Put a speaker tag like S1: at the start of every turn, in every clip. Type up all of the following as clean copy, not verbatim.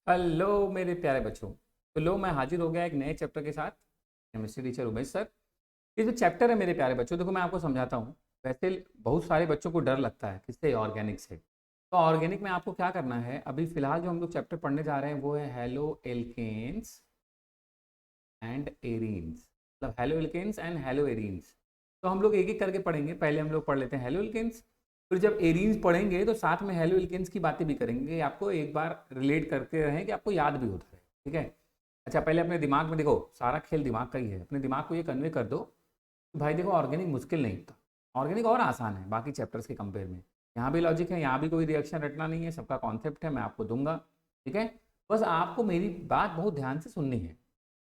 S1: Hello मेरे प्यारे बच्चों। तो लो मैं हाजिर हो गया एक नए चैप्टर के साथ। Chemistry teacher Umesh sir. ये जो चैप्टर है मेरे प्यारे बच्चों, देखो मैं आपको समझाता हूँ। वैसे बहुत सारे बच्चों को डर लगता है किससे, ऑर्गेनिक से। तो ऑर्गेनिक में आपको क्या करना है, अभी फिलहाल जो हम लोग चैप्टर पढ़ने जा रहे हैं वो है हेलो एल्केन्स एंड एरीन्स। मतलब halo alkanes and halo arenes. तो हम लोग एक एक करके पढ़ेंगे। पहले हम लोग पढ़ लेते हैं हेलो एल्केन्स, फिर जब एरीन्स पढ़ेंगे तो साथ में हेलो एल्केन्स की बातें भी करेंगे। आपको एक बार रिलेट करते रहें कि आपको याद भी होता है। ठीक है। अच्छा, पहले अपने दिमाग में देखो, सारा खेल दिमाग का ही है। अपने दिमाग को ये कन्वे कर दो कि भाई देखो, ऑर्गेनिक मुश्किल नहीं होता। ऑर्गेनिक और आसान है बाकी चैप्टर्स के कंपेयर में। यहाँ भी लॉजिक है, यहाँ भी कोई रिएक्शन रटना नहीं है, सबका कॉन्सेप्ट है, मैं आपको दूंगा। ठीक है। बस आपको मेरी बात बहुत ध्यान से सुननी है।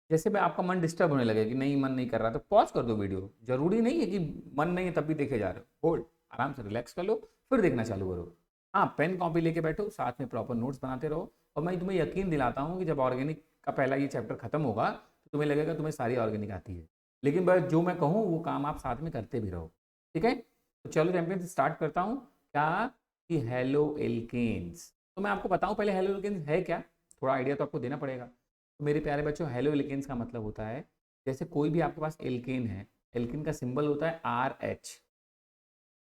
S1: जैसे भी आपका मन डिस्टर्ब होने लगे कि नहीं मन नहीं कर रहा, तो पॉज कर दो वीडियो। जरूरी नहीं है कि मन नहीं है तब भी देखे जा रहे हो। होल्ड, आराम से रिलैक्स कर लो, फिर देखना चालू करो। हाँ, पेन कॉपी लेके बैठो, साथ में प्रॉपर नोट्स बनाते रहो। और मैं तुम्हें यकीन दिलाता हूँ कि जब ऑर्गेनिक का पहला ये चैप्टर खत्म होगा तो तुम्हें लगेगा तुम्हें सारी ऑर्गेनिक आती है। लेकिन बस जो मैं कहूँ वो काम आप साथ में करते भी रहो। ठीक है। तो चलो चैंपियन स्टार्ट करता हूँ। क्या कि हेलो एल्केन्स। तो मैं आपको बताऊँ पहले हेलो एल्केन्स है क्या, थोड़ा आइडिया तो आपको देना पड़ेगा। तो मेरे प्यारे बच्चों, हेलो एल्केन्स का मतलब होता है, जैसे कोई भी आपके पास एल्केन है, एल्केन का सिंबल होता है आर एच।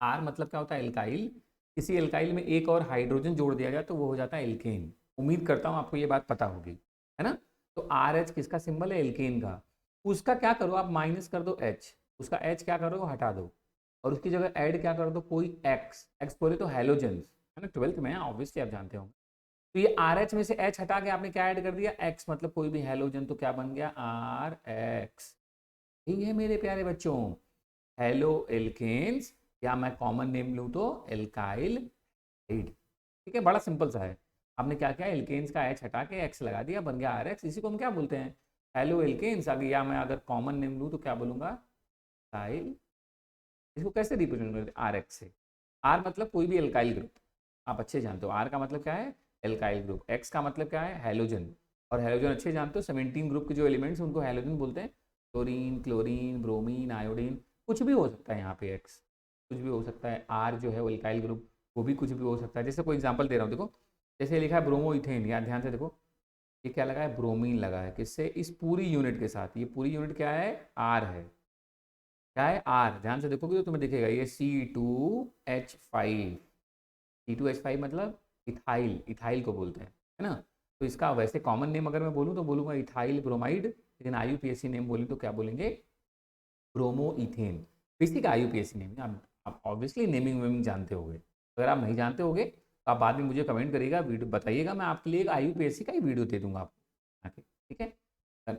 S1: आर मतलब क्या होता है, एल्काइल। किसी एल्काइल में एक और हाइड्रोजन जोड़ दिया जाए तो वो हो जाता है एल्केन। उम्मीद करता हूँ आपको ये बात पता होगी, है ना। तो आर एच किसका सिंबल है, एल्केन का। उसका क्या करो आप, माइनस कर दो एच। उसका एच क्या करो, हटा दो। और उसकी जगह ऐड क्या कर दो, कोई एक्स। एक्स बोले तो हेलोजन, है ना, ट्वेल्थ में ऑब्वियसली आप जानते होंगे। तो ये आर एच में से एच हटा के आपने क्या ऐड कर दिया, एक्स, मतलब कोई भी हेलोजन, तो क्या बन गया, आर एक्स। ठीक है मेरे प्यारे बच्चों। हेलो एल्केन्स, या मैं कॉमन नेम लूँ तो एल्काइल हाइड। ठीक है, बड़ा सिंपल सा है। आपने क्या किया, एल्केन्स का एच हटा के एक्स लगा दिया, बन गया आर एक्स। इसी को हम क्या बोलते हैं, हेलो एल्केन्स। आगे या मैं अगर कॉमन नेम लूँ तो क्या बोलूँगा, एल्काइल। इसको कैसे रिप्रेजेंट करते हैं, आर एक्स से। आर मतलब कोई भी एल्काइल ग्रुप, आप अच्छे जानते हो। आर का मतलब क्या है, एल्काइल ग्रुप। एक्स का मतलब क्या है, हेलोजन। और हेलोजन अच्छे जानते हो, 17 ग्रुप के जो एलिमेंट्स उनको हेलोजन बोलते हैं। क्लोरीन, क्लोरीन, ब्रोमीन, आयोडीन, कुछ भी हो सकता है यहाँ पे। एक्स कुछ भी हो सकता है, आर जो है वो एल्काइल ग्रुप, वो भी कुछ भी हो सकता है। जैसे कोई एग्जांपल दे रहा हूँ, देखो जैसे लिखा है ब्रोमो इथेन, यार ध्यान से देखो, ये क्या लगा है, ब्रोमीन लगा है। किससे, इस पूरी यूनिट के साथ। ये पूरी यूनिट क्या है, आर है। क्या है, आर। ध्यान से देखोगे तो तुम्हें दिखेगा ये C2H5। C2H5 मतलब इथाइल, इथाइल को बोलते हैं, है ना। तो इसका वैसे कॉमन नेम अगर मैं बोलूँ तो बोलूँगा इथाइल ब्रोमाइड, लेकिन IUPAC नेम बोली तो क्या बोलेंगे, bromo ethane. Basic IUPAC name, आप ऑब्वियसली नेमिंग वेमिंग जानते होगे। अगर आप नहीं जानते होगे तो आप बाद में मुझे कमेंट करिएगा, वीडियो बताइएगा, मैं आपके लिए एक IUPAC का ही वीडियो दे दूंगा आपको आके। ठीक है,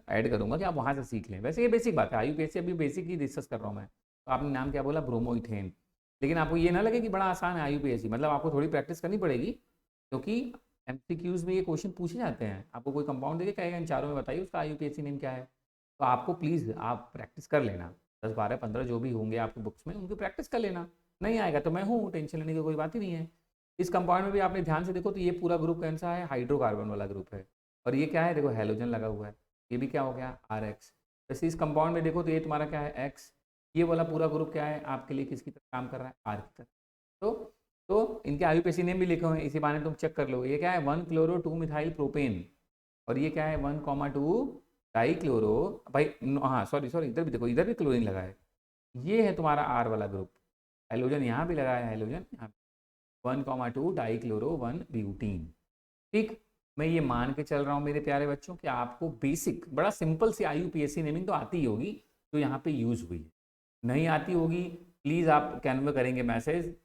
S1: ऐड करूंगा कि आप वहाँ से सीख लें। वैसे ये बेसिक बात है, IUPAC अभी बेसिक ही डिस्कस कर रहा हूँ मैं। तो आपने नाम क्या बोला, ब्रोमो इथेन। लेकिन आपको ये ना लगे कि बड़ा आसान है IUPAC, मतलब आपको थोड़ी प्रैक्टिस करनी पड़ेगी, क्योंकि MCQs में ये क्वेश्चन पूछे जाते हैं। आपको कोई कंपाउंड देके कहेगा इन चारों में बताइए उसका IUPAC नेम क्या है। तो आपको प्लीज़ आप प्रैक्टिस कर लेना। 10, 12, 15 जो भी होंगे आपके बुक्स में उनकी प्रैक्टिस कर लेना। नहीं आएगा तो मैं हूँ, टेंशन लेने की कोई बात ही नहीं है। इस कंपाउंड में भी आपने ध्यान से देखो तो ये पूरा ग्रुप कौन सा है, हाइड्रोकार्बन वाला ग्रुप है। और ये क्या है, देखो हेलोजन लगा हुआ है। ये भी क्या हो गया, आर एक्स। वैसे इस कंपाउंड में देखो तो ये तुम्हारा क्या है, एक्स। ये वाला पूरा ग्रुप क्या है आपके लिए, किसकी तरह काम कर रहा है, आर की तरह। तो तो इनके IUPAC नेम भी लिखे हुए हैं, इसी बहाने तुम चेक कर लो। ये क्या है, 1 क्लोरो 2 मिथाइल प्रोपेन। और ये क्या है, 1,2 डाई क्लोरो। भाई हाँ सॉरी सॉरी, इधर भी देखो, इधर भी क्लोरीन लगा है। ये है तुम्हारा आर वाला ग्रुप। हाइड्रोजन यहाँ भी लगा है, हाइड्रोजन यहाँ। 1,2 डाई क्लोरो 1 ब्यूटीन। ठीक। मैं ये मान के चल रहा हूँ मेरे प्यारे बच्चों कि आपको बेसिक बड़ा सिंपल सी IUPAC नेमिंग तो आती ही होगी जो यहाँ पे यूज हुई है। नहीं आती होगी, प्लीज़ आप कन्वे करेंगे मैसेज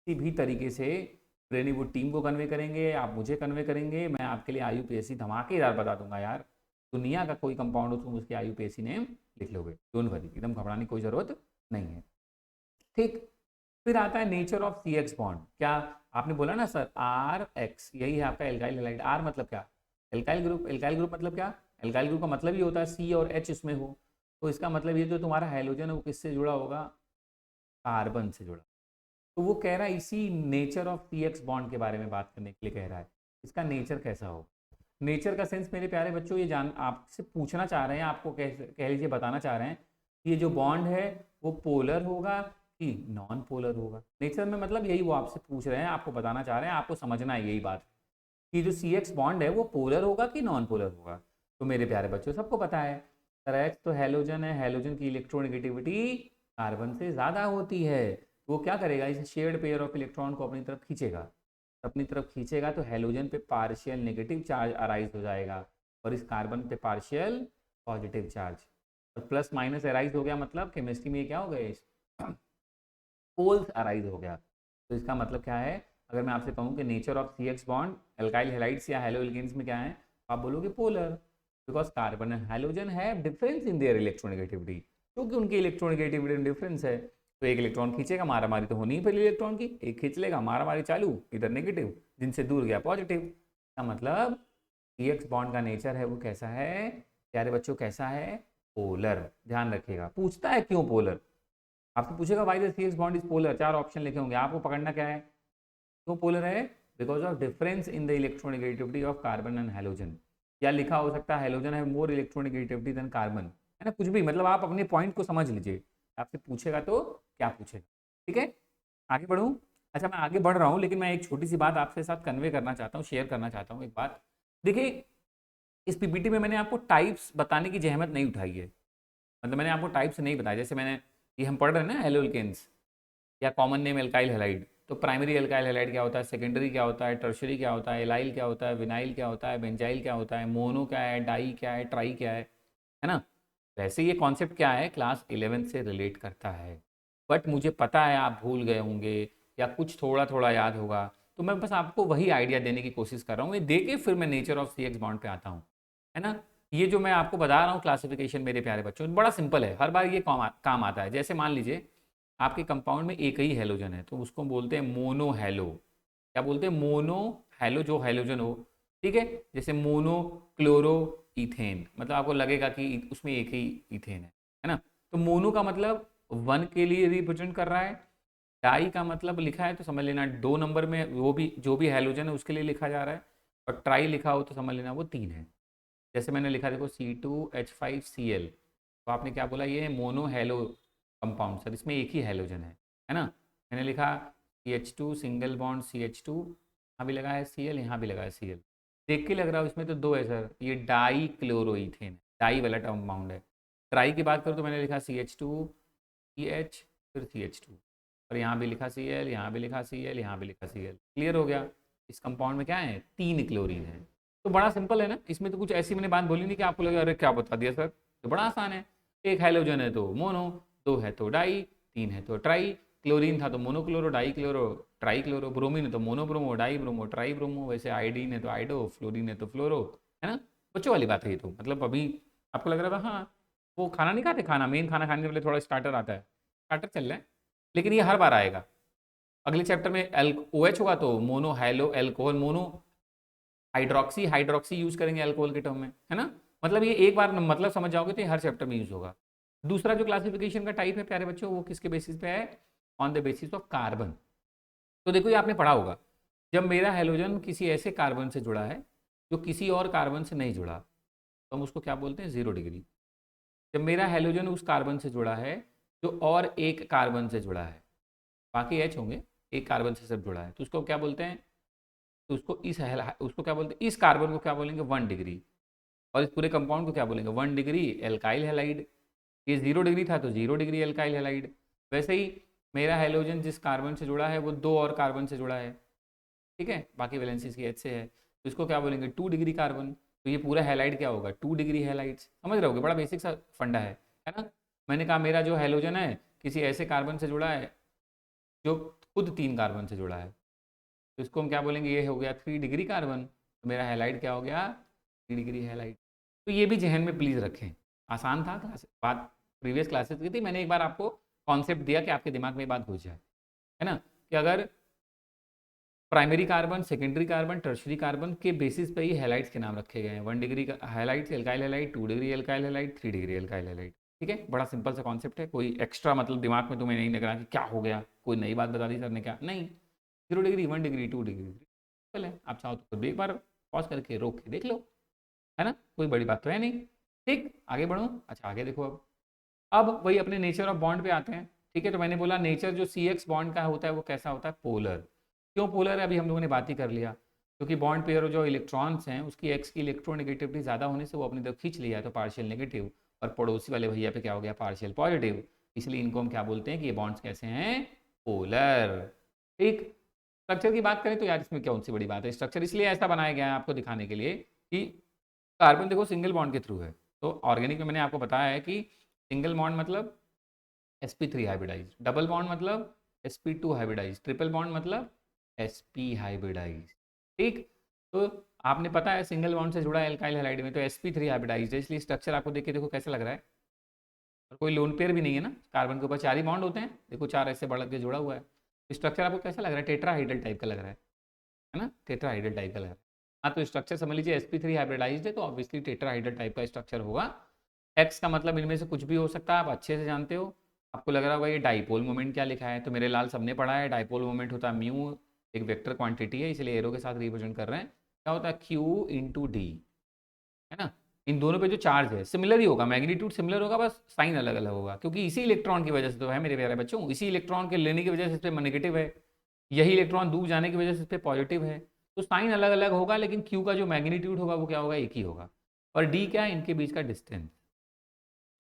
S1: किसी भी तरीके से। ट्रेनिंग टीम को कन्वे करेंगे, आप मुझे कन्वे करेंगे, मैं आपके लिए IUPAC धमाकेदार बता दूंगा यार। दुनिया का कोई कंपाउंड हो तुम उसके IUPAC नेम लिख लोगे, डोंट वरी, एकदम घबराने की कोई ज़रूरत नहीं है। ठीक। फिर आता है नेचर ऑफ CX बॉन्ड। क्या आपने बोला ना सर, आर एक्स, यही है आपका एल्काइल हैलाइड। आर मतलब क्या, एल्काइल ग्रुप। एल्काइल ग्रुप मतलब क्या, एल्काइल ग्रुप का मतलब ही होता है C और H इसमें हो। तो इसका मतलब ये जो तुम्हारा हाइड्रोजन है वो किससे जुड़ा होगा, कार्बन से जुड़ा। तो वो कह रहा है इसी नेचर ऑफ CX बॉन्ड के बारे में बात करने के लिए कह रहा है, इसका नेचर कैसा हो। नेचर का सेंस मेरे प्यारे बच्चों, ये जान आपसे पूछना चाह रहे हैं, आपको कह लीजिए बताना चाह रहे हैं कि ये जो बॉन्ड है वो पोलर होगा कि नॉन पोलर होगा। नेचर में मतलब यही वो आपसे पूछ रहे हैं, आपको बताना चाह रहे हैं, आपको समझना है यही बात। कि जो CX बॉन्ड है वो पोलर होगा कि नॉन पोलर होगा। तो मेरे प्यारे बच्चों सबको पता है सर H तो हेलोजन है, हेलोजन की इलेक्ट्रोनेगेटिविटी कार्बन से ज़्यादा होती है। वो क्या करेगा, इस शेयर्ड पेयर ऑफ इलेक्ट्रॉन को अपनी तरफ खींचेगा, अपनी तरफ खींचेगा तो हेलोजन पे पार्शियल नेगेटिव चार्ज अराइज हो जाएगा और इस कार्बन पे पार्शियल पॉजिटिव चार्ज, और प्लस माइनस अराइज हो गया, मतलब केमिस्ट्री में ये क्या हो गया, पोल्स अराइज हो गया। तो इसका मतलब क्या है, अगर मैं आपसे कहूँ कि nature of CX bond alkyl halides या हेलो एल्केन्स में क्या है, आप बोलोगे polar, because carbon and halogen have difference in their electronegativity, क्योंकि उनकी इलेक्ट्रोनेगेटिविटी में डिफरेंस है। तो एक इलेक्ट्रॉन खींचेगा, मारा मारी तो होनी ही पहले इलेक्ट्रॉन की, एक खींच लेगा, मारा मारी चालू, इधर नेगेटिव, जिनसे दूर गया पॉजिटिव। का मतलब CX बॉन्ड का नेचर है वो कैसा है प्यारे बच्चों, कैसा है, पोलर। ध्यान रखिएगा, पूछता है क्यों पोलर, आपसे पूछेगा why the CX bond is polar, 4 option लिखे होंगे, आपको पकड़ना क्या है, क्यों पोलर है, because of difference in the electronegativity of carbon and halogen. या लिखा हो सकता है हेलोजन है मोर इलेक्ट्रोनेगेटिविटी देन कार्बन, है ना, कुछ भी, मतलब आप अपने पॉइंट को समझ लीजिए, आपसे पूछेगा तो क्या पूछेगा। ठीक है, आगे बढ़ूँ। अच्छा मैं आगे बढ़ रहा हूँ, लेकिन मैं एक छोटी सी बात आपके साथ कन्वे करना चाहता हूँ, शेयर करना चाहता हूँ एक बात। देखिए इस PPT में मैंने आपको टाइप्स बताने की जहमत नहीं उठाई है, मतलब मैंने आपको टाइप्स नहीं बताया, जैसे मैंने ये हम पढ़ रहे हैं ना हेलोल्केन्स या कॉमन नेम एल्काइल हेलाइड, तो प्राइमरी एल्काइल हेलाइड क्या होता है, सेकेंडरी क्या होता है, टर्शरी क्या होता है, एलाइल क्या होता है, विनाइल क्या होता है, बेंजाइल क्या होता है, मोनो क्या है, डाई क्या है, ट्राई क्या है ना। वैसे ये कॉन्सेप्ट क्या है, क्लास 11 से रिलेट करता है, बट मुझे पता है आप भूल गए होंगे या कुछ थोड़ा थोड़ा याद होगा, तो मैं बस आपको वही आइडिया देने की कोशिश कर रहा हूँ, ये दे के फिर मैं नेचर ऑफ CX बॉन्ड पे आता हूँ, है ना। ये जो मैं आपको बता रहा हूँ क्लासिफिकेशन मेरे प्यारे बच्चों, बड़ा सिंपल है, हर बार ये काम आता है। जैसे मान लीजिए आपके कंपाउंड में एक ही हेलोजन है तो उसको बोलते हैं मोनो हेलो, क्या बोलते हैं, मोनो हेलो, जो हेलोजन हो, ठीक है। जैसे मोनो क्लोरो इथेन, मतलब आपको लगेगा कि उसमें एक ही इथेन है ना। तो मोनो का मतलब 1 के लिए रिप्रेजेंट कर रहा है, डाई का मतलब लिखा है तो समझ लेना 2 नंबर में वो भी जो भी हेलोजन है उसके लिए लिखा जा रहा है, और ट्राई लिखा हो तो समझ लेना वो 3 है। जैसे मैंने लिखा देखो C2H5Cl, तो आपने क्या बोला, ये मोनो हेलो कंपाउंड सर, इसमें एक ही हेलोजन है ना। मैंने लिखा CH2 सिंगल बॉन्ड CH2, यहाँ भी लगा है Cl, यहाँ भी लगा है Cl, देख के लग रहा है उसमें तो 2 है सर, ये डाई क्लोरोइथेन, डाई वाला कंपाउंड है। ट्राई की बात करूँ तो मैंने लिखा CH2 CH फिर CH2, और यहाँ भी लिखा Cl, यहाँ भी लिखा Cl, यहाँ भी लिखा Cl, क्लियर हो गया। इस कंपाउंड में क्या है, 3 क्लोरीन है। तो बड़ा सिंपल है ना, इसमें तो कुछ ऐसी मैंने बात बोली नहीं कि आपको लगे अरे क्या बता दिया सर, तो बड़ा आसान है। एक हाइड्रोजन है तो मोनो, 2 है तो डाई, 3 है तो ट्राई, क्लोरीन था तो monochloro, die chloro, try chloro, bromine है तो मोनोब्रोमो, डाई ब्रोमो, ट्राई ब्रोमो, वैसे आयोडीन है तो आइडो, फ्लोरीन है तो फ्लोरो, है ना। बच्चों वाली बात है ये तो, मतलब अभी आपको लग रहा था हाँ वो खाना नहीं खाते, खाना मेन खाना खाने से पहले थोड़ा स्टार्टर आता है, स्टार्टर चल रहा है, लेकिन ये हर बार आएगा। अगले चैप्टर में OH होगा तो mono high-low alcohol, mono hydroxy, hydroxy use करेंगे अल्कोहल के टर्म में, है ना। मतलब ये एक बार मतलब समझ जाओगे तो ये हर चैप्टर में यूज होगा। दूसरा जो क्लासिफिकेशन का टाइप है प्यारे बच्चों, वो किसके बेसिस पे है, on the basis of carbon. तो देखो ये आपने पढ़ा होगा, जब मेरा हेलोजन किसी ऐसे कार्बन से जुड़ा है जो किसी और कार्बन से नहीं जुड़ा, तो हम उसको क्या बोलते हैं, 0 डिग्री। जब मेरा हेलोजन उस कार्बन से जुड़ा है जो और एक कार्बन से जुड़ा है, बाकी एच होंगे, एक कार्बन से सिर्फ जुड़ा है, तो उसको क्या बोलते हैं, तो उसको क्या बोलते हैं, इस कार्बन को क्या बोलेंगे, 1 डिग्री, और इस पूरे कंपाउंड को क्या बोलेंगे, 1 डिग्री एल्काइल हेलाइड। ये 0 डिग्री था तो 0 डिग्री एल्काइल हेलाइड। वैसे ही मेरा हेलोजन जिस कार्बन से जुड़ा है वो 2 और कार्बन से जुड़ा है, ठीक है, बाकी वैलेंसी इसकी एच से है, तो इसको क्या बोलेंगे, 2 डिग्री कार्बन। तो ये पूरा हेलाइड क्या होगा, 2 डिग्री हेलाइड्स, समझ रहे होगे, बड़ा बेसिक सा फंडा है ना। मैंने कहा मेरा जो हेलोजन है किसी ऐसे कार्बन से जुड़ा है जो खुद 3 कार्बन से जुड़ा है, तो इसको हम क्या बोलेंगे, ये हो गया 3 डिग्री कार्बन, तो मेरा हेलाइड क्या हो गया, 3 डिग्री हेलाइड। तो ये भी जहन में प्लीज़ रखें, आसान था, क्लास बात प्रीवियस क्लासेस की थी, मैंने एक बार आपको कॉन्सेप्ट दिया कि आपके दिमाग में बात घुस जाए, है ना, कि अगर primary carbon, secondary carbon, tertiary carbon के बेसिस पे ही हेलाइड्स के नाम रखे गए हैं, 1 degree halides alkyl halide, 2 degree alkyl halide, 3 degree alkyl halide, ठीक है। बड़ा सिंपल सा कॉन्सेप्ट है, कोई एक्स्ट्रा मतलब दिमाग में तुम्हें नहीं लग रहा कि क्या हो गया, कोई नई बात बता दी सर ने क्या, नहीं, 0 डिग्री, 1 डिग्री, 2 डिग्री, सिंपल है। आप चाहो तो खुद भी एक बार पॉज करके रोक के देख लो, है ना, कोई बड़ी बात तो है नहीं। ठीक, आगे बढ़ो। अच्छा आगे देखो, अब वही अपने नेचर ऑफ बॉन्ड पे आते हैं, ठीक है। तो मैंने बोला नेचर जो CX बॉन्ड का होता है वो कैसा होता है, पोलर। क्यों पोलर है, अभी हम लोगों ने बात ही कर लिया। क्योंकि बॉन्ड पेयर जो इलेक्ट्रॉन्स हैं उसकी एक्स की इलेक्ट्रोनेगेटिविटी ज़्यादा होने से वो अपनी तरफ खींच लिया है तो पार्शियल नेगेटिव, और पड़ोसी वाले भैया पे क्या हो गया पार्शियल पॉजिटिव, इसलिए इनको हम क्या बोलते हैं कि ये बॉन्ड्स कैसे हैं, पोलर। ठीक, स्ट्रक्चर की बात करें तो यार इसमें कौन सी बड़ी बात है, स्ट्रक्चर इसलिए ऐसा बनाया गया है आपको दिखाने के लिए कि कार्बन देखो सिंगल बॉन्ड के थ्रू है, तो ऑर्गेनिक में मैंने आपको बताया है कि सिंगल बॉन्ड मतलब sp3 हाइब्रिडाइज, डबल बॉन्ड मतलब sp2 हाइब्रिडाइज, ट्रिपल बॉन्ड मतलब sp हाइब्रिडाइज। ठीक, तो आपने पता है सिंगल बॉन्ड से जुड़ा एल्काइल हैलाइड में तो sp3 हाइब्रिडाइज है, इसलिए स्ट्रक्चर आपको देख के देखो कैसा लग रहा है, और कोई लोन पेयर भी नहीं है ना, कार्बन के ऊपर 4 ही बॉन्ड होते हैं, देखो 4 ऐसे बढ़ के जुड़ा हुआ है, स्ट्रक्चर आपको कैसा लग रहा है, टेट्राहाइड्रल टाइप का लग रहा है ना, टेट्राहाइड्रल टाइप का लग रहा है। हाँ, तो स्ट्रक्चर समझ लीजिए sp3 हाइब्रिडाइज्ड है तो ऑब्वियसली टेट्राहाइड्रल टाइप का स्ट्रक्चर होगा। एक्स का मतलब इनमें से कुछ भी हो सकता है, आप अच्छे से जानते हो। आपको लग रहा होगा ये डाइपोल मोमेंट क्या लिखा है, तो मेरे लाल सबने पढ़ा है, डाइपोल मोमेंट होता है म्यू, एक वेक्टर क्वांटिटी है इसलिए एरो के साथ रिप्रेजेंट कर रहे हैं, क्या होता है क्यू इंटू डी, है ना। इन दोनों पे जो चार्ज है सिमिलर ही होगा, मैग्नीट्यूड सिमिलर होगा, बस साइन अलग अलग होगा, क्योंकि इसी इलेक्ट्रॉन की वजह से तो है मेरे प्यारे बच्चों, इसी इलेक्ट्रॉन के लेने की वजह से इस पर नेगेटिव है, यही इलेक्ट्रॉन दूर जाने की वजह से इस पर पॉजिटिव है, तो साइन अलग अलग होगा लेकिन क्यू का जो मैग्नीट्यूड होगा वो क्या होगा, एक ही होगा। और डी क्या है, इनके बीच का डिस्टेंस।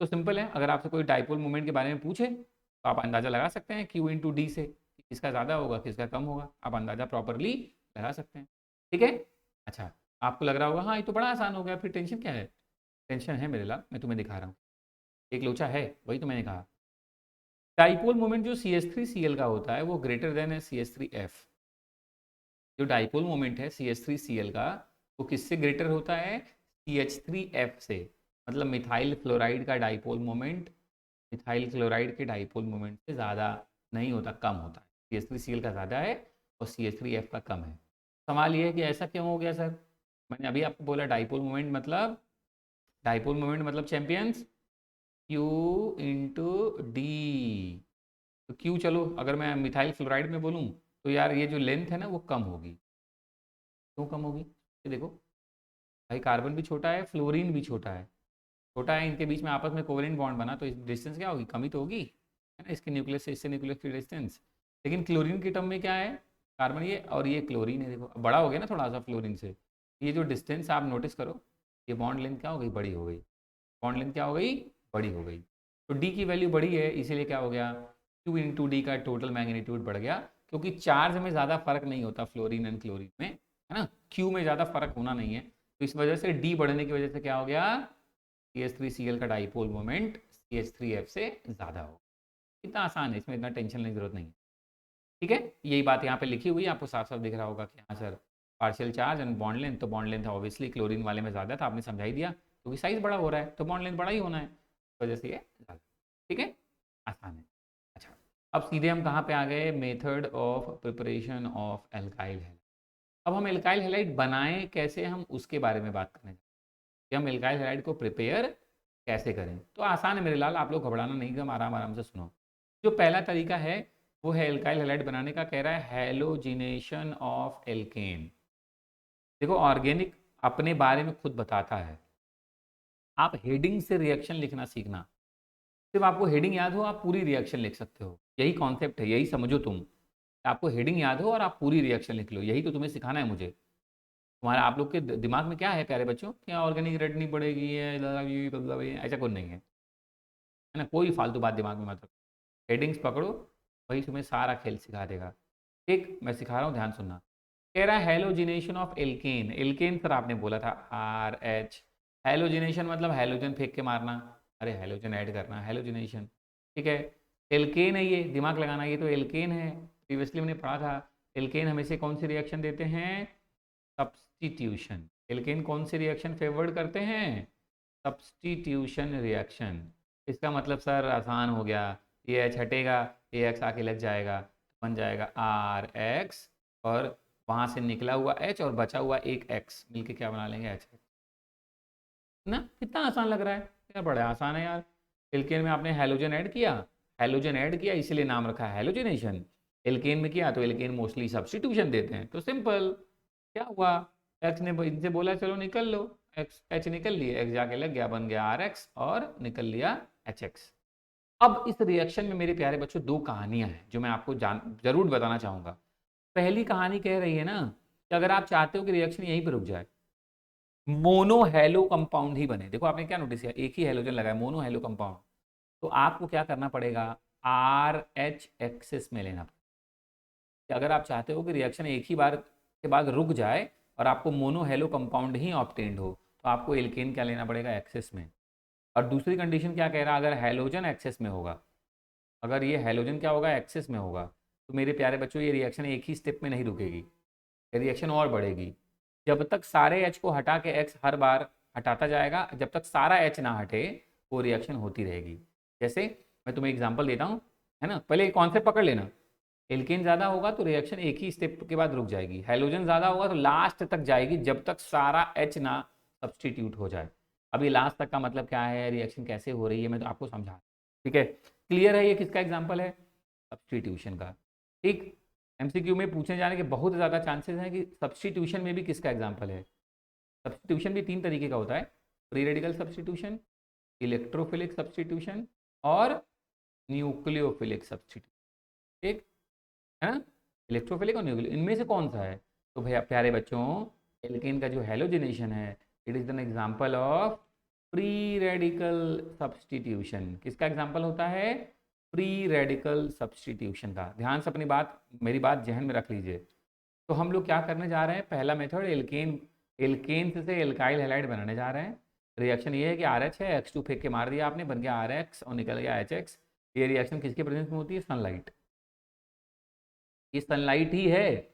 S1: तो सिंपल है, अगर आपसे कोई डाइपोल मोमेंट के बारे में पूछे तो आप अंदाज़ा लगा सकते हैं क्यू इंटू डी से, किसका ज़्यादा होगा किसका कम होगा, आप अंदाज़ा प्रॉपरली लगा सकते हैं। ठीक है, अच्छा, आपको लग रहा होगा हाँ ये तो बड़ा आसान हो गया, फिर टेंशन क्या है, टेंशन है मेरे लाल, मैं तुम्हें दिखा रहा हूँ, एक लोचा है, वही तो मैंने कहा। डाइपोल मोमेंट जो CH3Cl का होता है वो ग्रेटर देन है CH3F। जो डाइपोल मोमेंट है CH3Cl का वो किससे ग्रेटर होता है, CH3F से, मतलब मिथाइल फ्लोराइड का डाइपोल मोमेंट मिथाइल क्लोराइड के डाइपोल मोमेंट से ज़्यादा नहीं होता, कम होता है, CH3Cl का ज़्यादा है और CH3F का कम है। सवाल ये है कि ऐसा क्यों हो गया सर, मैंने अभी आपको बोला डाइपोल मोमेंट मतलब चैंपियंस Q इंटू डी, तो Q चलो अगर मैं मिथाइल फ्लोराइड में बोलूँ तो यार ये जो लेंथ है ना वो कम होगी, क्यों कम होगी, ये देखो भाई कार्बन भी छोटा है फ्लोरीन भी छोटा है, इनके बीच में आपस में कोवेलेंट बॉन्ड बना तो डिस्टेंस क्या होगी, कमी तो होगी, है ना, इसके न्यूक्लियस से इससे न्यूक्लियस की डिस्टेंस। लेकिन क्लोरीन की टर्म में क्या है, कार्बन ये और ये क्लोरीन है, देखो बड़ा हो गया ना थोड़ा सा फ्लोरीन से, ये जो डिस्टेंस आप नोटिस करो, ये बॉन्ड लेंथ क्या हो गई, बड़ी हो गई, बॉन्ड लेंथ क्या हो गई, बड़ी हो गई, तो डी की वैल्यू बड़ी है इसीलिए क्या हो गया, क्यू इंटू डी का टोटल मैग्नीट्यूड बढ़ गया, क्योंकि चार्ज में ज़्यादा फर्क नहीं होता फ्लोरीन एंड क्लोरीन में, है ना, क्यू में ज़्यादा फर्क होना नहीं है, तो इस वजह से डी बढ़ने की वजह से क्या हो गया, CH3Cl का डाइपोल मोमेंट CH3F से ज़्यादा हो। इतना आसान है, इसमें इतना टेंशन लेने की जरूरत नहीं है। ठीक है, यही बात यहाँ पे लिखी हुई है, आपको साफ साफ दिख रहा होगा कि हाँ sir partial charge and bond length, तो बॉन्ड लेंथ ऑब्वियसली क्लोरीन वाले में ज़्यादा था, आपने समझा ही दिया, क्योंकि साइज बड़ा हो रहा है तो बॉन्ड लेंथ बड़ा ही होना है, इस वजह से ये ज़्यादा। ठीक है, आसान है। अच्छा, अब सीधे हम कहाँ पे आ गए, method of preparation of alkyl halide. अब हम एल्काइल हैलाइड बनाएं कैसे, हम उसके बारे में बात करें कि हम एल्काइल हैलाइड को प्रिपेयर कैसे करें। तो आसान है मेरे लाल, आप लोग घबराना नहीं, एकदम आराम आराम से सुनो। जो पहला तरीका है वो है एल्काइल हैलाइड बनाने का, कह रहा है हैलोजिनेशन ऑफ एल्केन। देखो ऑर्गेनिक अपने बारे में खुद बताता है, आप हेडिंग से रिएक्शन लिखना सीखना, सिर्फ आपको हेडिंग याद हो आप पूरी रिएक्शन लिख सकते हो, यही कॉन्सेप्ट है, यही समझो तुम, आपको हेडिंग याद हो और आप पूरी रिएक्शन लिख लो, यही तो तुम्हें सिखाना है मुझे। तुम्हारा आप लोग के दिमाग में क्या है प्यारे बच्चों, क्या ऑर्गेनिक रटनी पड़ेगी है, ऐसा कुछ नहीं है ना, कोई फालतू बात दिमाग में मत रखो, हेडिंग्स पकड़ो, वही तुम्हें सारा खेल सिखा देगा। ठीक, मैं सिखा रहा हूँ, ध्यान सुनना। कह रहा है halogenation of alkane, alkane sir आपने बोला था RH, हेलोजिनेशन मतलब हेलोजन फेंक के मारना, अरे हेलोजन ऐड करना, हेलोजिनेशन। ठीक है, एल्केन है ये, दिमाग लगाना, ये तो एल्केन है, प्रीवियसली हमने पढ़ा था, एल्केन हमेशा कौन सी रिएक्शन देते हैं, सब्सटीट्यूशन। एल्केन कौन सी रिएक्शन फेवर्ड करते हैं, सब्सटीट्यूशन रिएक्शन। इसका मतलब सर आसान हो गया, ये H हटेगा, ये X आके लग जाएगा, बन जाएगा RH, और वहाँ से निकला हुआ H और बचा हुआ एक X मिलके क्या बना लेंगे, H ना। कितना आसान लग रहा है यार, बड़ा आसान है यार। एल्केन में आपने हेलोजन ऐड किया, हेलोजन ऐड किया इसलिए नाम रखा है हेलोजिनेशन, एल्केन में किया तो एल्केन मोस्टली सब्स्टिट्यूशन देते हैं, तो सिंपल क्या हुआ, एक्स ने इनसे बोला चलो निकल लो, एक्स एच निकल लिए, एक्स जाके लग गया, बन गया RX और निकल लिया HX। अब इस रिएक्शन में मेरे प्यारे बच्चों दो कहानियां हैं जो मैं आपको जरूर बताना चाहूंगा। पहली कहानी कह रही है ना कि अगर आप चाहते हो कि रिएक्शन यहीं पर रुक जाए, मोनो हेलो कंपाउंड ही बने, देखो आपने क्या नोटिस किया, एक ही हेलोजन लगा है, मोनो हेलो कंपाउंड, तो आपको क्या करना पड़ेगा, आर एच एक्सिस में लेना पड़ेगा। कि अगर आप चाहते हो कि रिएक्शन एक ही बार के बाद रुक जाए और आपको मोनो हेलो कंपाउंड ही ऑब्टेन्ड हो, तो आपको एल्केन क्या लेना पड़ेगा, एक्सेस में। और दूसरी कंडीशन क्या कह रहा है, अगर हेलोजन एक्सेस में होगा, अगर ये हेलोजन क्या होगा, एक्सेस में होगा, तो मेरे प्यारे बच्चों ये रिएक्शन एक ही स्टेप में नहीं रुकेगी, ये रिएक्शन और बढ़ेगी। जब तक सारे एच को हटा के एक्स हर बार हटाता जाएगा, जब तक सारा एच ना हटे वो रिएक्शन होती रहेगी। जैसे मैं तुम्हें एग्जांपल देता हूँ, है ना, पहले कॉन्सेप्ट पकड़ लेना। एल्केन ज़्यादा होगा तो रिएक्शन एक ही स्टेप के बाद रुक जाएगी, हेलोजन ज़्यादा होगा तो लास्ट तक जाएगी जब तक सारा एच ना सब्सटीट्यूट हो जाए। अभी लास्ट तक का मतलब क्या है, रिएक्शन कैसे हो रही है, मैं तो आपको समझा, ठीक है, क्लियर है। ये किसका एग्जाम्पल है, सब्सटीट्यूशन का। ठीक, एमसीक्यू में पूछने जाने के बहुत ज़्यादा चांसेस हैं कि सब्सटीट्यूशन में भी किसका एग्जाम्पल है। सब्सटीट्यूशन भी तीन तरीके का होता है, free radical substitution, electrophilic substitution और न्यूक्लियोफिलिक सब्सटीट्यूशन। ठीक है ना, इलेक्ट्रोफिलिक और न्यूक्लियो, इनमें से कौन सा है, तो भैया प्यारे बच्चों एल्केन का जो हेलोजिनेशन है, it is an example of free radical substitution. किसका एग्जांपल होता है, फ्री रेडिकल सब्सटीट्यूशन का। ध्यान से अपनी बात, मेरी बात जहन में रख लीजिए। तो हम लोग क्या करने जा रहे हैं, पहला मेथड एल्केन, एल्केन से एल्काइल हैलाइड बनाने जा रहे हैं। रिएक्शन ये है कि आर एच है, एक्स टू फेंक के मार दिया आपने, बन गया आर एक्स और निकल गया एच एक्स। ये रिएक्शन किसके प्रेजेंस में होती है, सनलाइट। ये सनलाइट ही है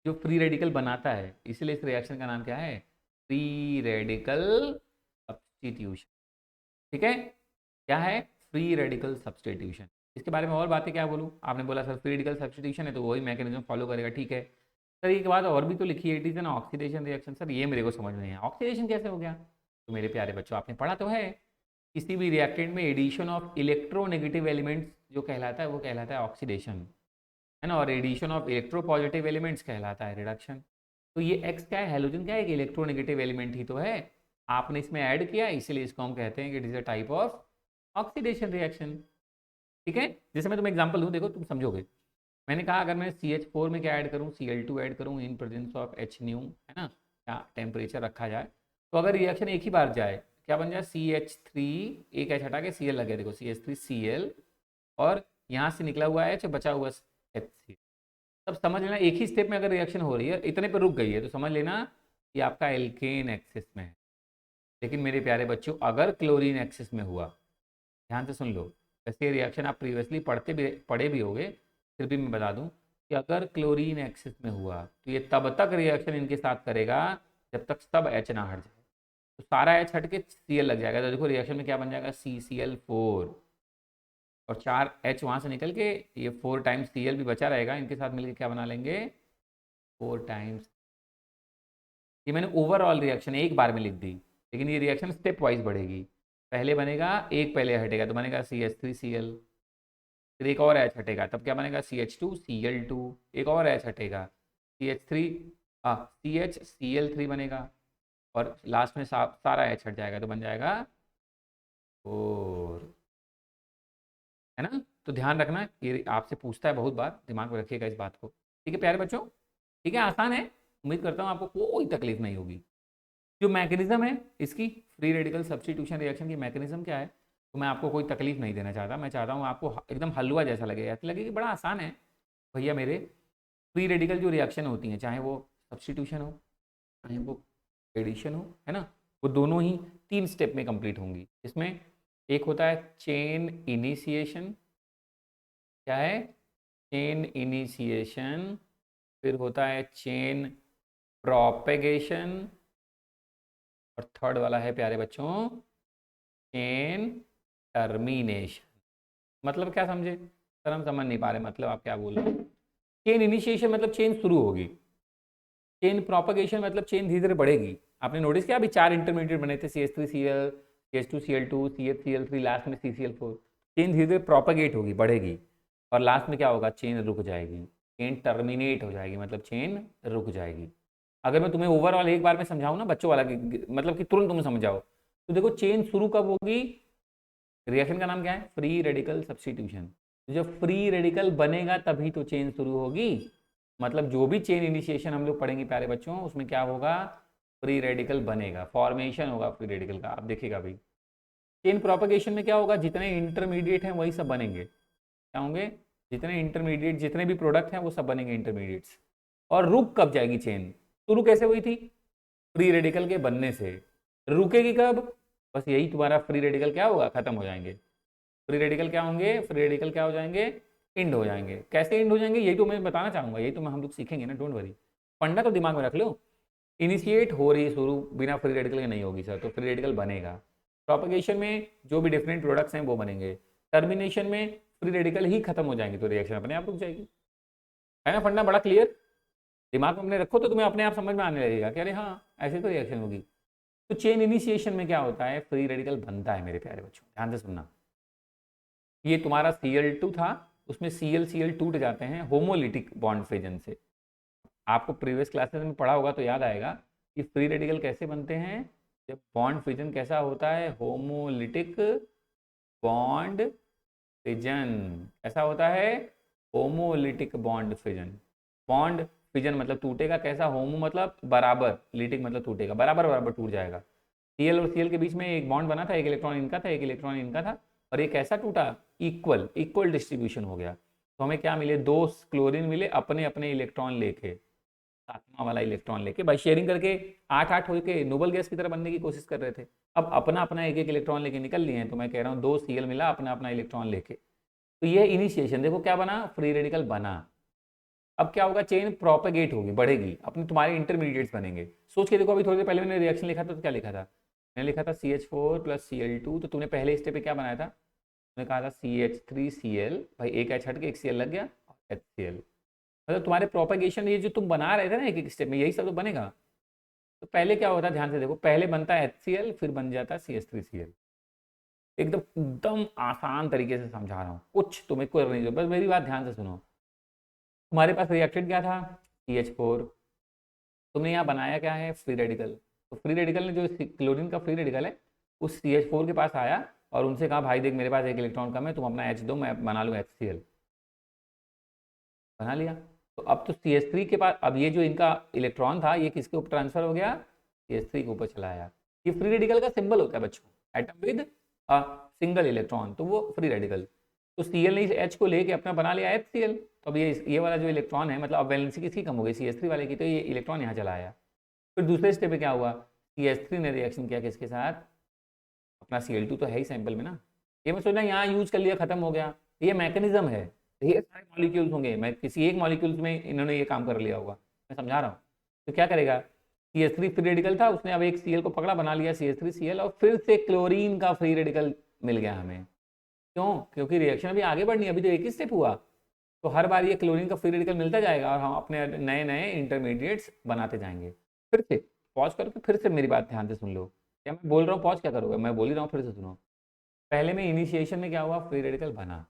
S1: जो फ्री रेडिकल बनाता है, इसलिए इस रिएक्शन का नाम क्या है, फ्री रेडिकल सब्सटीट्यूशन। ठीक है, क्या है, फ्री रेडिकल सब्सटीट्यूशन। इसके बारे में और बातें क्या बोलूँ, आपने बोला सर फ्री रेडिकल सब्सटीट्यूशन है तो वही मैकेनिज्म फॉलो करेगा, ठीक है सर, एक बात और भी तो लिखी है, it is an oxidation reaction. Sir ये मेरे को समझ नहीं है, ऑक्सीडेशन कैसे हो गया, तो मेरे प्यारे बच्चों आपने पढ़ा तो है, किसी भी रिएक्टेंट में एडिशन ऑफ इलेक्ट्रोनेगेटिव एलिमेंट्स जो कहलाता है वो कहलाता है ऑक्सीडेशन, है ना, और addition of electropositive elements कहलाता है रिडक्शन। तो ये एक्स क्या है, हेलोजन क्या है, एक इलेक्ट्रोनेगेटिव एलिमेंट ही तो है, आपने इसमें ऐड किया, इसीलिए इसको हम कहते हैं कि it is a type of oxidation reaction. ठीक है, जैसे मैं तुम्हें एग्जांपल दूं, देखो तुम समझोगे। मैंने कहा अगर मैं CH4 में क्या ऐड करूं, Cl2 ऐड करूं in presence of H new, है ना, क्या टेम्परेचर रखा जाए, तो अगर रिएक्शन एक ही बार जाए, क्या बन जाए, CH3, एक H हटा के Cl लगे, देखो CH3Cl, और यहाँ से निकला हुआ H, बचा हुआ HC। तब समझ लेना एक ही स्टेप में अगर रिएक्शन हो रही है, इतने पर रुक गई है, तो समझ लेना कि आपका एल्केन एक्सिस में है। लेकिन मेरे प्यारे बच्चों अगर क्लोरीन एक्सिस में हुआ, ध्यान से सुन लो, वैसे रिएक्शन आप प्रीवियसली पढ़े भी होगे, फिर भी मैं बता दूं कि अगर क्लोरीन एक्सिस में हुआ तो ये तब तक रिएक्शन इनके साथ करेगा जब तक सब H ना हट जाए, तो सारा H हट के Cl लग जाएगा, तो देखो रिएक्शन में क्या बन जाएगा, CCl4, और 4 H वहाँ से निकल के ये 4 टाइम्स Cl भी बचा रहेगा, इनके साथ मिलकर क्या बना लेंगे, 4 टाइम्स। ये मैंने ओवरऑल रिएक्शन एक बार में लिख दी, लेकिन ये रिएक्शन स्टेप वाइज बढ़ेगी। पहले बनेगा, एक पहले हटेगा तो बनेगा CH3Cl, फिर एक और H हटेगा तब क्या बनेगा, CH2Cl2, एक और H हटेगा, CH3 CHCl3 बनेगा, और लास्ट में सारा H हट जाएगा तो बन जाएगा 4, है ना। तो ध्यान रखना, ये आपसे पूछता है बहुत बार, दिमाग में रखिएगा इस बात को। ठीक है प्यारे बच्चों, ठीक है, आसान है, उम्मीद करता हूँ आपको कोई तकलीफ नहीं होगी। जो मैकेनिज्म है इसकी, फ्री रेडिकल सब्स्टिट्यूशन रिएक्शन की मैकेनिज्म क्या है, तो मैं आपको कोई तकलीफ नहीं देना चाहता, मैं चाहता हूँ आपको एकदम हलवा जैसा लगे, ऐसा लगे कि बड़ा आसान है भैया मेरे। फ्री रेडिकल जो रिएक्शन होती हैं, चाहे वो सब्स्टिट्यूशन हो चाहे वो एडिशन हो, है ना, वो दोनों ही 3 स्टेप में कंप्लीट होंगी। इसमें एक होता है चेन इनिशिएशन, क्या है, चेन इनिशिएशन, फिर होता है चेन प्रोपेगेशन, और थर्ड वाला है प्यारे बच्चों चेन टर्मिनेशन। मतलब क्या समझे, सर हम समझ नहीं पा रहे, मतलब आप क्या बोल रहे हैं। चेन इनिशिएशन मतलब चेन शुरू होगी, चेन प्रोपगेशन मतलब चेन धीरे धीरे बढ़ेगी। आपने नोटिस किया अभी 4 इंटरमीडिएट बने थे, CH3Cl, CH2Cl2, CHCl3, लास्ट में CCl4। चेन धीरे धीरे प्रोपगेट होगी, बढ़ेगी, और लास्ट में क्या होगा, चेन रुक जाएगी, चेन टर्मिनेट हो जाएगी, मतलब चेन रुक जाएगी। अगर मैं तुम्हें ओवरऑल एक बार में समझाऊं ना बच्चों वाला, मतलब कि तुरंत तुम समझ जाओ, तो देखो चेन शुरू कब होगी, रिएक्शन का नाम क्या है, फ्री रेडिकल सब्स्टिट्यूशन। जब फ्री रेडिकल बनेगा तभी तो चेन शुरू होगी, मतलब जो भी चेन इनिशिएशन हम लोग पढ़ेंगे प्यारे बच्चों, उसमें क्या होगा, फ्री रेडिकल बनेगा, फॉर्मेशन होगा फ्री रेडिकल का। आप देखिएगा भाई, चेन प्रोपगेशन में क्या होगा, जितने इंटरमीडिएट हैं वही सब बनेंगे। क्या होंगे, जितने इंटरमीडिएट, जितने भी प्रोडक्ट हैं वो सब बनेंगे इंटरमीडिएट्स। और रुक कब जाएगी चेन, शुरू कैसे हुई थी, फ्री रेडिकल के बनने से, रुकेगी कब, बस यही तुम्हारा फ्री रेडिकल क्या होगा, खत्म हो जाएंगे। फ्री रेडिकल क्या होंगे, फ्री रेडिकल क्या हो जाएंगे, इंड हो जाएंगे। कैसे इंड हो जाएंगे यही तो मैं बताना चाहूंगा, यही तो मैं हम लोग सीखेंगे ना, डोंट वरी। फंडा तो दिमाग में रख लो, इनिशिएट हो रही है शुरू, बिना फ्री रेडिकल के नहीं होगी सर, तो फ्री रेडिकल बनेगा। प्रोपगेशन में जो भी डिफरेंट प्रोडक्ट्स हैं वो बनेंगे, टर्मिनेशन में फ्री रेडिकल ही खत्म हो जाएंगे, तो रिएक्शन अपने आप रुक जाएगी। है ना फंडा बड़ा क्लियर, दिमाग में अपने रखो तो तुम्हें अपने आप समझ में आने लगेगा कि अरे हाँ ऐसे तो रिएक्शन होगी। तो चेन इनिशिएशन में क्या होता है, फ्री रेडिकल बनता है मेरे प्यारे बच्चों, ध्यान से सुनना। ये तुम्हारा Cl2 था, उसमें Cl टूट जाते हैं होमोलिटिक बॉन्ड फ्यूजन से। आपको प्रीवियस क्लासेस में पढ़ा होगा तो याद आएगा कि फ्री रेडिकल कैसे बनते हैं, जब बॉन्ड फ्यूजन कैसा होता है, होमोलिटिक बॉन्ड फिजन। ऐसा होता है homolytic bond fission. Bond fission मतलब टूटेगा कैसा, होमो मतलब बराबर, लिटिक मतलब टूटेगा, बराबर बराबर टूट जाएगा। सीएल और सीएल के बीच में एक बॉन्ड बना था, एक इलेक्ट्रॉन इनका था, एक इलेक्ट्रॉन इनका था, और ये कैसा टूटा, इक्वल, इक्वल डिस्ट्रीब्यूशन हो गया। तो हमें क्या मिले, दो क्लोरीन मिले अपने अपने इलेक्ट्रॉन लेके, सातवां वाला इलेक्ट्रॉन लेके, भाई शेयरिंग करके 8-8 होके नोबल गैस की तरह बनने की कोशिश कर रहे थे। अब अपना अपना एक एक इलेक्ट्रॉन लेके निकल लिए हैं, तो मैं कह रहा हूँ 2 सीएल मिला अपना अपना इलेक्ट्रॉन लेके। तो ये इनिशिएशन देखो क्या बना, फ्री रेडिकल बना। अब क्या होगा, चेन प्रोपेगेट होगी, बढ़ेगी, अपने तुम्हारे इंटरमीडिएट्स बनेंगे। सोच के देखो, अभी थोड़ी देर पहले मैंने रिएक्शन लिखा था तो क्या लिखा था, मैंने लिखा था CH4 + Cl2, तो तुमने पहले स्टेप पे क्या बनाया था, तुमने कहा था CH3Cl, भाई एक H हट के एक Cl लग गया, HCl। मतलब तुम्हारे प्रोपेगेशन, ये जो तुम बना रहे थे ना एक एक स्टेप में, यही सब तो बनेगा। तो पहले क्या होता है, ध्यान से देखो, पहले बनता है HCl, फिर बन जाता है CH3Cl। एकदम एकदम आसान तरीके से समझा रहा हूँ, कुछ तुम्हें कोई नहीं, जो बस मेरी बात ध्यान से सुनो। तुम्हारे पास रिएक्टेड क्या था, CH4, तुमने यहाँ बनाया क्या है, फ्री रेडिकल। तो फ्री रेडिकल ने, जो क्लोरीन का फ्री रेडिकल है, उस CH4 के पास आया और उनसे कहा भाई देख मेरे पास एक इलेक्ट्रॉन कम है, तुम अपना H दो, मैं बना लूँ HCl। बना लिया। तो अब तो CH3 के पास, अब ये जो इनका इलेक्ट्रॉन था ये किसके ऊपर ट्रांसफर हो गया, CH3 के ऊपर चला आया। ये फ्री रेडिकल का सिंबल होता है बच्चों, atom with a single electron, तो वो फ्री रेडिकल। तो Cl ने इस H को लेके अपना बना लिया HCl। तो अब ये वाला जो इलेक्ट्रॉन है, मतलब अब वैलेंसी किसकी कम हो गई, CH3 वाले की, तो ये इलेक्ट्रॉन यहाँ चला आया। फिर दूसरे स्टेप पे क्या हुआ, CH3 ने रिएक्शन किया किसके साथ, अपना Cl2 तो है ही सैंपल में ना, ये मैं सोचना यहाँ यूज कर लिया, खत्म हो गया। ये मैकेनिज्म है, ये सारे मॉलिक्यूल्स होंगे, मैं किसी एक मॉलिक्यूल्स में इन्होंने ये काम कर लिया होगा, मैं समझा रहा हूँ। तो क्या करेगा, CH3 फ्री रेडिकल था, उसने अब एक Cl को पकड़ा, बना लिया CH3Cl, और फिर से क्लोरीन का फ्री रेडिकल मिल गया हमें। क्यों, क्योंकि रिएक्शन अभी आगे बढ़नी है, अभी तो एक ही स्टेप हुआ। तो हर बार ये क्लोरीन का फ्री रेडिकल मिलता जाएगा और हम अपने नए नए इंटरमीडिएट्स बनाते जाएंगे। फिर से पॉज करके फिर से मेरी बात ध्यान से सुन लो, क्या मैं बोल रहा हूँ, पॉज क्या करोगे, मैं बोल ही रहा हूँ, फिर से सुनो। पहले में इनिशिएशन में क्या हुआ, फ्री रेडिकल बना।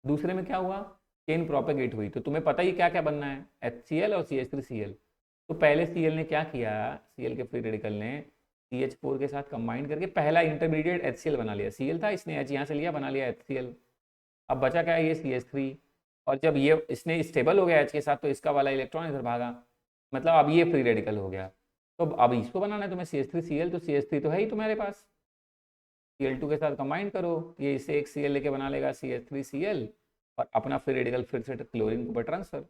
S1: दूसरे में क्या हुआ, चेन प्रोपेगेट हुई। तो तुम्हें पता ही क्या क्या बनना है, HCl और CH3Cl। तो पहले Cl ने क्या किया, Cl के फ्री रेडिकल ने CH4 के साथ कंबाइन करके पहला इंटरमीडिएट HCl बना लिया। Cl था, इसने H यहाँ से लिया, बना लिया HCl। अब बचा क्या है, ये CH3। और जब ये इसने स्टेबल हो गया H के साथ, तो इसका वाला इलेक्ट्रॉन इधर भागा, मतलब अब ये फ्री रेडिकल हो गया। तो अब इसको बनाना है तुम्हें CH3Cl, तो CH3 तो है ही तुम्हारे पास, Cl2 के साथ कंबाइन करो, ये इससे एक Cl लेके बना लेगा CH3Cl, और अपना फ्री रेडिकल फिर से क्लोरीन के ऊपर ट्रांसफर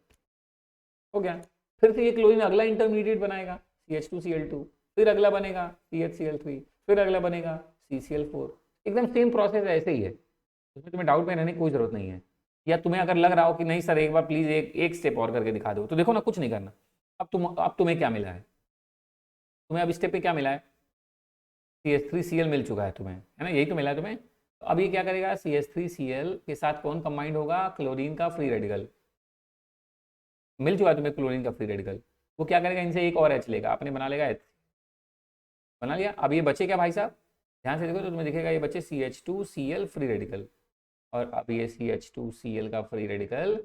S1: हो गया। फिर से ये क्लोरीन अगला इंटरमीडिएट बनाएगा CH2Cl2, फिर अगला बनेगा CHCl3, फिर अगला बनेगा CCl4। एकदम सेम प्रोसेस ऐसे ही है, उसमें तुम्हें डाउट में रहने की कोई जरूरत नहीं है। या तुम्हें अगर लग रहा हो कि नहीं सर एक बार प्लीज एक स्टेप और करके दिखा दो, तो देखो ना, कुछ नहीं करना। अब तुम्हें क्या मिला है, तुम्हें अब स्टेप पे क्या मिला है, CH3Cl मिल चुका है तुम्हें, है ना, यही तो मिला है तुम्हें। तो अब ये क्या करेगा, CH3Cl के साथ कौन कंबाइंड होगा, क्लोरीन का फ्री रेडिकल मिल चुका है तुम्हें, क्लोरीन का फ्री रेडिकल। वो क्या करेगा, इनसे एक और H लेगा, अपने बना लेगा H, बना लिया। अब ये बचे क्या भाई साहब, ध्यान से देखो तो तुम्हें दिखेगा, ये बचे CH2Cl फ्री रेडिकल। और अब ये CH2Cl का फ्री रेडिकल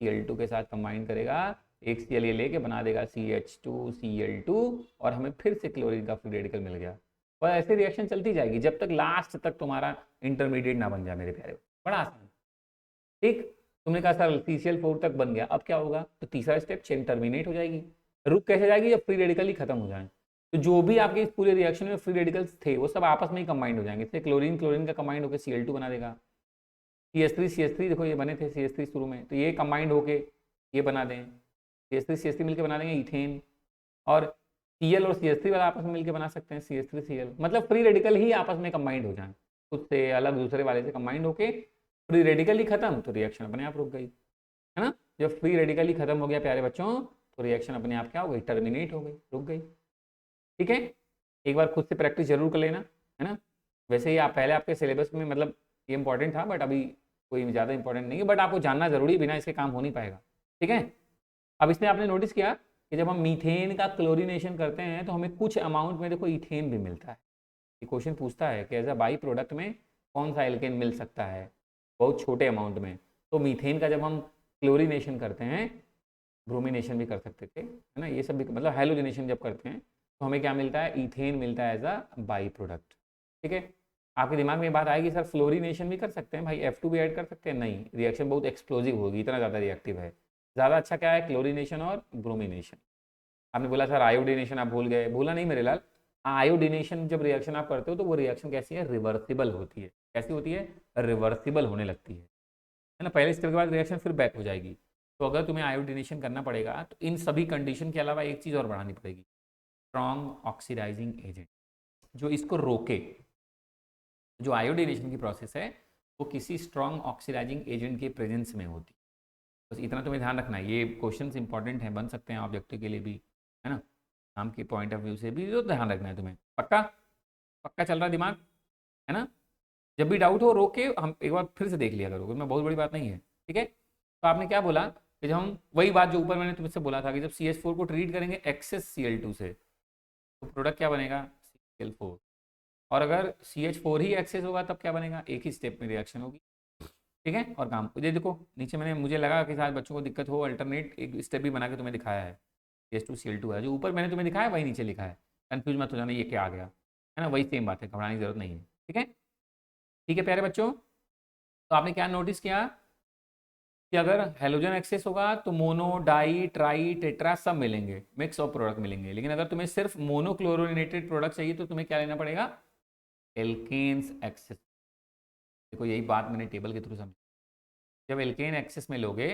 S1: Cl2 के साथ कंबाइन करेगा, एक Cl ये लेके बना देगा CH2Cl2, और हमें फिर से क्लोरीन का फ्री रेडिकल मिल गया। और ऐसे रिएक्शन चलती जाएगी जब तक लास्ट तक तुम्हारा इंटरमीडिएट ना बन जाए मेरे प्यारे, बड़ा आसान, ठीक। तुमने कहा सर CCl4 तक बन गया, अब क्या होगा, तो तीसरा स्टेप चेन टर्मिनेट हो जाएगी। रुक कैसे जाएगी, जब फ्री रेडिकल ही खत्म हो जाए। तो जो भी आपके इस पूरे रिएक्शन में फ्री रेडिकल्स थे वो सब आपस में ही कंबाइंड हो जाएंगे। इससे क्लोरीन क्लोरीन का कंबाइंड होकर Cl2 बना देगा। CH3 देखो ये बने थे CH3 शुरू में, तो ये कंबाइंड होके ये बना दें, CH3 मिलकर बना देंगे इथेन। और Cl और CH3 वाला आपस में मिलकर बना सकते हैं CH3Cl। मतलब फ्री रेडिकल ही आपस में कंबाइंड हो जाए, खुद से अलग दूसरे वाले से कंबाइंड होके फ्री रेडिकल ही खत्म, तो रिएक्शन अपने आप रुक गई, है ना। जब फ्री रेडिकल ही खत्म हो गया प्यारे बच्चों, तो रिएक्शन अपने आप क्या हो गई, टर्मिनेट हो गई, रुक गई। ठीक है, एक बार खुद से प्रैक्टिस जरूर कर लेना, है ना। वैसे ही आप पहले आपके सिलेबस में मतलब ये इंपॉर्टेंट था, बट अभी कोई ज़्यादा इंपॉर्टेंट नहीं है, बट आपको जानना जरूरी है, बिना इसके काम हो नहीं पाएगा। ठीक है, अब इसमें आपने नोटिस किया कि जब हम मीथेन का क्लोरीनेशन करते हैं तो हमें कुछ अमाउंट में देखो इथेन भी मिलता है। ये क्वेश्चन पूछता है कि एज अ बाई प्रोडक्ट में कौन सा एल्केन मिल सकता है बहुत छोटे अमाउंट में। तो मीथेन का जब हम क्लोरीनेशन करते हैं, ब्रोमिनेशन भी कर सकते थे, है ना, ये सब भी मतलब हैलोजिनेशन जब करते हैं तो हमें क्या मिलता है, इथेन मिलता है एज अ बाई प्रोडक्ट। ठीक है, आपके दिमाग में ये बात आएगी सर फ्लोरीनेशन भी कर सकते हैं भाई, F2 भी ऐड कर सकते हैं, नहीं, रिएक्शन बहुत एक्सप्लोजिव होगी, इतना ज़्यादा रिएक्टिव है। ज़्यादा अच्छा क्या है, क्लोरीनेशन और ब्रोमिनेशन। आपने बोला सर आयोडीनेशन आप भूल गए, भूला नहीं मेरे लाल। आयोडीनेशन जब रिएक्शन आप करते हो तो वो रिएक्शन कैसी है, रिवर्सिबल होती है। कैसी होती है, रिवर्सिबल होने लगती है ना। पहले स्टेप के बाद रिएक्शन फिर बैक हो जाएगी। तो अगर तुम्हें आयोडीनेशन करना पड़ेगा तो इन सभी कंडीशन के अलावा एक चीज़ और बढ़ानी पड़ेगी, स्ट्रॉन्ग ऑक्सीडाइजिंग एजेंट जो इसको रोके। जो आयोडीनेशन की प्रोसेस है वो किसी स्ट्रॉन्ग ऑक्सीडाइजिंग एजेंट के प्रेजेंस में होती है। बस इतना तुम्हें ध्यान रखना है, ये क्वेश्चंस इंपॉर्टेंट हैं, बन सकते हैं ऑब्जेक्टिव के लिए भी, है ना, नाम के पॉइंट ऑफ व्यू से भी, तो ध्यान रखना है तुम्हें। पक्का पक्का चल रहा है दिमाग, है ना। जब भी डाउट हो रोक के हम एक बार फिर से देख लिया करो, उसमें बहुत बड़ी बात नहीं है। ठीक है, तो आपने क्या बोला कि जब हम वही बात जो ऊपर मैंने तुमसे बोला था कि जब CH4 को ट्रीट करेंगे एक्सेस Cl2 से तो प्रोडक्ट क्या बनेगा, Cl4। और अगर CH4 ही एक्सेस होगा तब क्या बनेगा, एक ही स्टेप में रिएक्शन होगी। ठीक है, और काम ये देखो नीचे मैंने, मुझे लगा कि शायद बच्चों को दिक्कत हो, अल्टरनेट एक स्टेप भी बना के तुम्हें दिखाया है। CH2Cl2 है, जो ऊपर मैंने तुम्हें दिखाया वही नीचे लिखा है, कंफ्यूज मत हो जाना ये क्या आ गया, है ना, वही सेम बात है, घबराने की जरूरत नहीं है। ठीक है, ठीक है प्यारे बच्चों, तो आपने क्या नोटिस किया कि अगर हेलोजन एक्सेस होगा तो मोनो डाई ट्राई टेट्रा सब मिलेंगे, मिक्स ऑफ प्रोडक्ट मिलेंगे। लेकिन अगर तुम्हें सिर्फ मोनोक्लोरोनेटेड प्रोडक्ट चाहिए तो तुम्हें क्या लेना पड़ेगा, एल्केन्स एक्सेस। देखो यही बात मैंने टेबल के थ्रू समझी, जब एल्केन एक्सेस में लोगे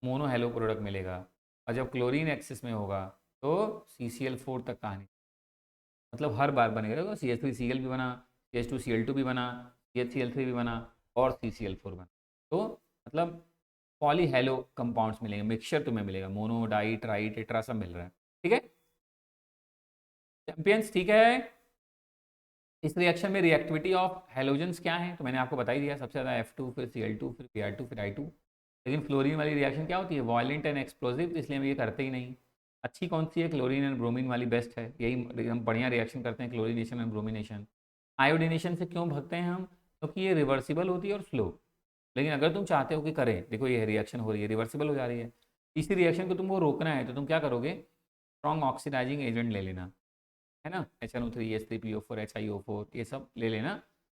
S1: मोनो हेलो प्रोडक्ट मिलेगा, और जब क्लोरीन एक्सेस में होगा तो CCl4 तक कहानी, मतलब हर बार बनेगा। देखो CH3Cl भी बना, CH2Cl2 भी बना, CHCl3 भी बना और CCl4 बना, तो मतलब पॉली हेलो कंपाउंड्स मिलेंगे, मिक्सचर तुम्हें मिलेगा, मोनो डाई ट्राई टेट्रा सब मिल रहा है। ठीक है चैंपियंस, ठीक है। इस रिएक्शन में रिएक्टिविटी ऑफ हेलोजेंस क्या है, तो मैंने आपको बता ही दिया, सबसे ज़्यादा F2 फिर Cl2 फिर Br2 फिर I2। लेकिन फ्लोरीन वाली रिएक्शन क्या होती है, वायलेंट एंड एक्सप्लोजिव, इसलिए हम ये करते ही नहीं। अच्छी कौन सी है, क्लोरीन एंड ब्रोमीन वाली बेस्ट है, यही हम बढ़िया रिएक्शन करते हैं, क्लोरीनेशन एंड ब्रोमिनेशन। आयोडीनेशन से क्यों भगते हैं हम, क्योंकि ये रिवर्सिबल होती है और स्लो। लेकिन अगर तुम चाहते हो कि करें, देखो ये रिएक्शन हो रही है, रिवर्सिबल हो जा रही है, इसी रिएक्शन को तुमको रोकना है तो तुम क्या करोगे, स्ट्रॉन्ग ऑक्सीडाइजिंग एजेंट ले लेना, है ना, HNO3 H3PO4 HiO4 ये सब ले लेना।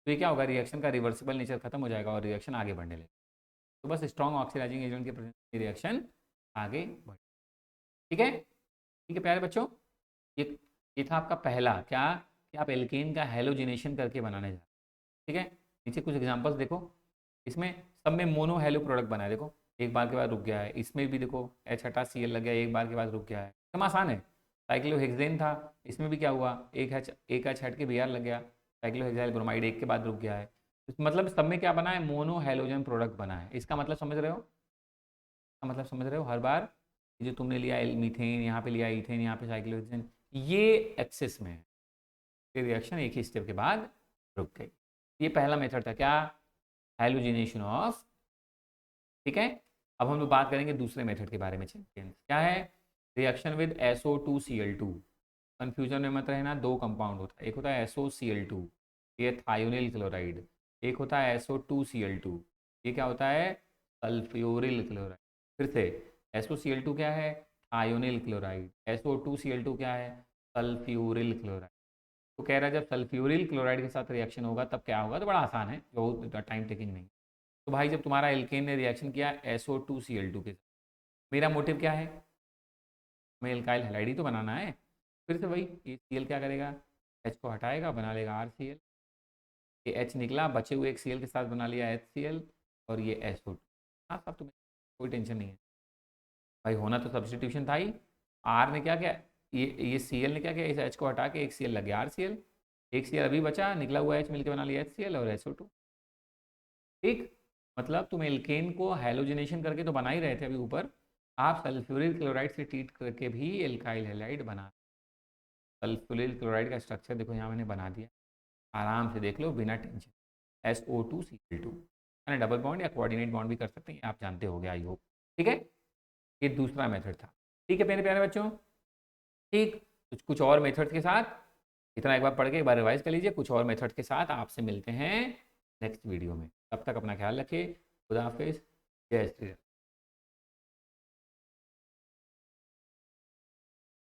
S1: तो ये क्या होगा, रिएक्शन का रिवर्सिबल नेचर खत्म हो जाएगा और रिएक्शन आगे बढ़ने लगेगा। तो बस स्ट्रॉन्ग ऑक्सीडाइजिंग एजेंट के प्रेजेंस में रिएक्शन आगे बढ़े। ठीक है, ठीक है प्यारे बच्चों, ये ये था आपका पहला क्या, कि आप एल्केन का हेलोजिनेशन करके बनाने जा रहे हैं। ठीक है, नीचे कुछ एग्जांपल्स देखो, इसमें सब में मोनो हेलो प्रोडक्ट बना है, देखो एक बार के बाद रुक गया है, इसमें भी देखो H हटा Cl लग गया, एक बार के बाद रुक गया है, एकदम आसान है। साइक्लोहेक्सेन था, इसमें भी क्या हुआ, एक H हट के Br लग गया, साइक्लोहेक्साइल ब्रोमाइड एक के बाद रुक गया है। मतलब सब में क्या बना है, मोनो हेलोजन प्रोडक्ट बना है। इसका मतलब समझ रहे हो, इसका मतलब समझ रहे हो, हर बार जो तुमने लिया मीथेन, यहाँ पे लिया इथेन, यहाँ पे साइक्लोहेक्सेन, ये एक्सेस में है, फिर रिएक्शन एक ही स्टेप के बाद रुक गई। ये पहला मेथड था क्या, हेलोजिनेशन ऑफ। ठीक है, अब हम लोग बात करेंगे दूसरे मेथड के बारे में, चैंपियंस क्या है, रिएक्शन विद SO2Cl2। कंफ्यूजन में मत रहना, दो कंपाउंड होता है, एक होता है SOCl2 ये थायोनिल क्लोराइड, एक होता है SO2Cl2 ये क्या होता है, सल्फ्यूरिल क्लोराइड। फिर से SOCl2 क्या है, थायोनिल क्लोराइड, SO2Cl2 क्या है, सल्फ्यूरिल क्लोराइड। तो कह रहा है जब सल्फ्यूरिल क्लोराइड के साथ रिएक्शन होगा तब क्या होगा, तो बड़ा आसान है, बहुत टाइम टेकिंग नहीं। तो भाई जब तुम्हारा एल्केन ने रिएक्शन किया SO2Cl2 के साथ, मेरा मोटिव क्या है, हमें एल्काइल हैलाइड ही तो बनाना है। फिर से वही, ये Cl क्या करेगा, H को हटाएगा, बना लेगा RCl, ये H निकला, बचे हुए एक Cl के साथ बना लिया HCl, और ये SO2। हाँ साहब, तुम्हें कोई टेंशन नहीं है भाई, होना तो सब्सटीट्यूशन था ही। R ने क्या किया, ये Cl ने क्या किया, इस H को हटा के एक Cl लग गया RCl, एक Cl अभी बचा, निकला हुआ H मिलकर बना लिया HCl और SO2। ठीक, मतलब तुम एल्केन को हैलोजिनेशन करके तो बना ही रहे थे अभी ऊपर, आप सल्फ्यूरिल क्लोराइड से ट्रीट करके भी एल्काइल हैलाइड बना। सल्फ्यूरिल क्लोराइड का स्ट्रक्चर देखो यहाँ मैंने बना दिया, आराम से देख लो बिना टेंशन, SO2Cl2, मैंने डबल बॉन्ड या कोऑर्डिनेट बॉन्ड भी कर सकते हैं, आप जानते हो गए आई होप। ठीक है, ये दूसरा मेथड था। ठीक है मेरे प्यारे बच्चों, ठीक, कुछ और मेथड्स के साथ, इतना एक बार पढ़ के एक बार रिवाइज कर लीजिए, कुछ और मेथड के साथ आपसे मिलते हैं नेक्स्ट वीडियो में। तब तक अपना ख्याल रखिए, खुदा हाफिज़, जय श्री राम।